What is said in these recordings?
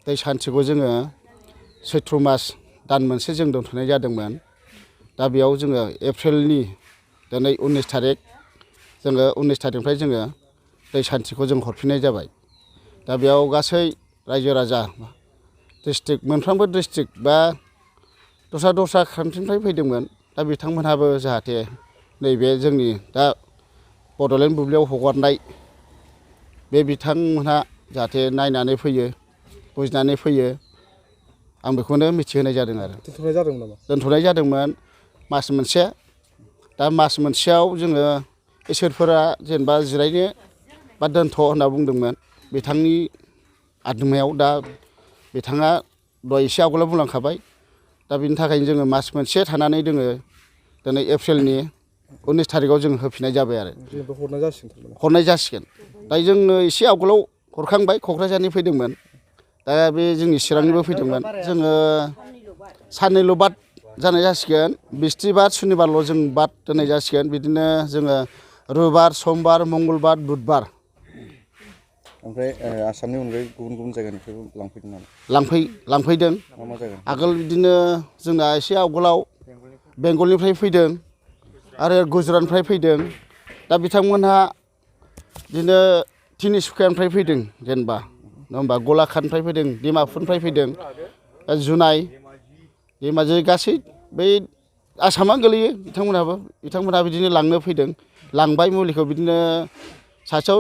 दै सान्थिखौ जोङो सैथ्र मास दान मोनसे जों दोनथ'नाय जादोंमोन। दा बेयाव जोङो एप्रिलनि दिनै 19 थारिख जोङो 19 थारिखनिफ्राय जोङो दै सान्थिखौ जों हरफिननाय जाबाय। दा बेयाव गासै रायजो राजा डिस्ट्रिक्ट मोनफ्रोमबो डिस्ट्रिक्ट बा दस्रा कान्ट्रिनिफ्राय फैदोंमोन। दा बिथांमोनहाबो जाहाथे नैबे जोंनि दा बड'लेण्ड बुब्लियाव हगारनाय बे बिथांमोनहा जाहाथे नायनानै फैयो, बुजिनानै फैयो, आं बेखौनो मिथिहोनाय जादों आरो। दोनथ'नाय जादोंमोन नामा? दोनथ'नाय जादोंमोन मास मोनसे। दा मास मोनसेयाव जोङो इसोरफोरा जेनेबा जिरायनो बा दोनथ' होनना बुंदोंमोन बिथांनि आदुमायाव। दा बिथाङा दहाय एसे आवगोलाव बुंलांखाबाय। दा बिनि थाखायनो जोङो मास मोनसे थानानै जोङो दिनै एप्रिलनि 19 थारिखआव जों होफिननाय जाबाय आरो। जेनेबा हरनाय जासिगोन। हरनाय जासिगोन। दा जोङो एसे आवगोलाव हरखांबाय, क'क्राझारनि फैदोंमोन। दा बे जोंनि चिरांनिबो फैदोंमोन। जोङो साननैल' बाद जानाय जासिगोन। बिस्थिबार सुनिबारल' जों बाद दोननाय जासिगोन। बिदिनो जोङो रबिबार, समबार, मंगलबार, बुधबार। ओमफ्राय आसामनि अनगायै गुबुन गुबुन जायगानिफ्रायबो लांफैदों नामा? लांफैदों। मा जायगा? आगोल बिदिनो जोंना एसे आवगोलाव बेंगलनिफ्राय फैदों आरो गुजरातनिफ्राय फैदों। दा बिथांमोनहा बिदिनो तिनिसुकियानिफ्राय फैदों जेनेबा, नङा होमबा? गलाघाटनिफ्राय फैदों, डिमापुरनिफ्राय फैदों, जुनाय, धेमाजि गासै बै आसामानो गोलैयो बिथांमोनहा बिदिनो लांनो फैदों। लांबाय मुलिखौ बिदिनो सासेयाव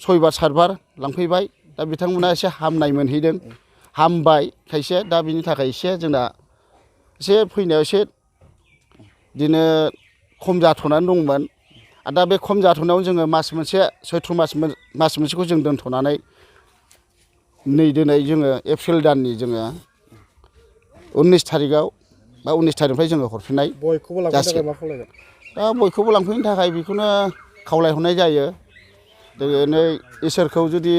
6 बार 7 बार लांफैबाय। दा बिथांमोना एसे हामनाय मोनहैदों, हामबाय खायसे। दा बिनि थाखाय एसे जोंना एसे फैनायाव एसे बिदिनो खम जाथ'नानै दंमोन। आरो दा बे खम जाथ'नायाव जोङो मास मोनसे सैथ्र मास मोनसेखौ जों दोनथ'नानै नै दिनै जोङो एप्रिल दाननि जोङो 19 थारिखआव बा 19 थारिखनिफ्राय जोङो हरफिननाय बयखौबो लांफैनो थाखाय मा खावलायगोन? दा बयखौबो लांफैनो थाखाय बेखौनो खावलायहरनाय जायो। दिनै इसोरखौ जुदि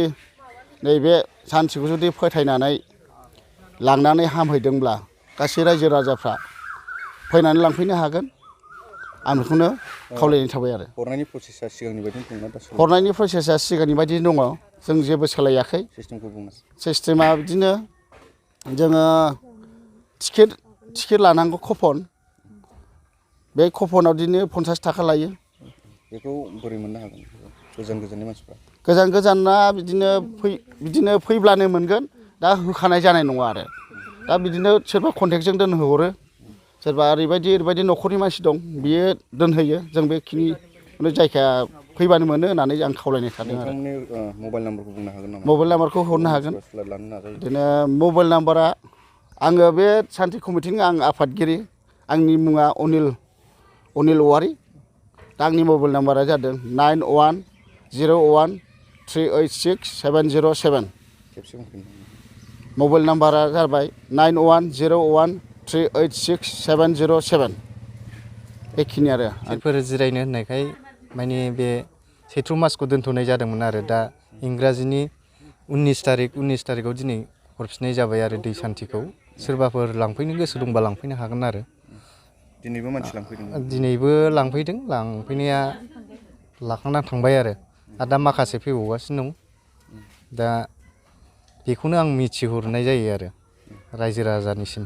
नैबे सान्थिखौ जुदि फोथायनानै लांनानै हामहैदोंब्ला गासै रायजो राजाफ्रा फैनानै लांफैनो हागोन। आं बेखौनो खावलायनाय थाबाय आरो। हरनायनि प्रसेसा सिगांनि बायदिनो दंना दा? हरनायनि प्रसेसा सिगांनि बायदि दङ। जों जेबो सोलायाखै। सिस्टेमखौ बुंनो। सिस्टेमा बिदिनो जोङो टिकेट लानांगौ कुपन। बे कुपनाव बिदिनो 50 थाखा लायो। बेखौ बोरै मोननो हागोन गोजान गोजाननि मानसिफ्रा? गोजान गोजानना बिदिनो फैब्लानो मोनगोन। दा होखानाय जानाय नङा आरो। दा बिदिनो सोरबा कन्टेक्टजों दोनहोहरो, सोरबा ओरैबायदि न'खरनि मानसि दं बियो दोनहोयो। जों बेखिनि जायखिया फैबानो मोनो होननानै आं खावलायनाय थादों आरो। नोंथांनि मबाइल नाम्बारखौ बुंनो हागोन नामा? मबाइल नाम्बारखौ हरनो हागोन। लानो नाजायो। बिदिनो मबाइल नाम्बारा, आङो बे सान्थि कमिटिनि आं आफादगिरि। आंनि मुङा अनिल औवारि। दा आंनि मबाइल नाम्बारा जादों 9101386707। खेबसे बुंफिनदो। मबाइल नाम्बारा जाबाय 9101386707। बेखिनि आरो। मानसिफोर जिरायनो होननायखाय माने बे सैथ्र मासखौ दोनथ'नाय जादोंमोन आरो। दा इंराजिनि 19 थारिखआव दिनै हरफिननाय जाबाय आरो दै सान्थिखौ। सोरबाफोर लांफैनो गोसो दंबा लांफैनो हागोन आरो। दिनैबो मानसि लांफैदों? दिनैबो लांफैदों। लांफैनाया लाखांना थांबाय आरो दा माखासे फैबावगासिनो दं। दा बेखौनो आं मिथिहरनाय जायो आरो रायजो राजानिसिम।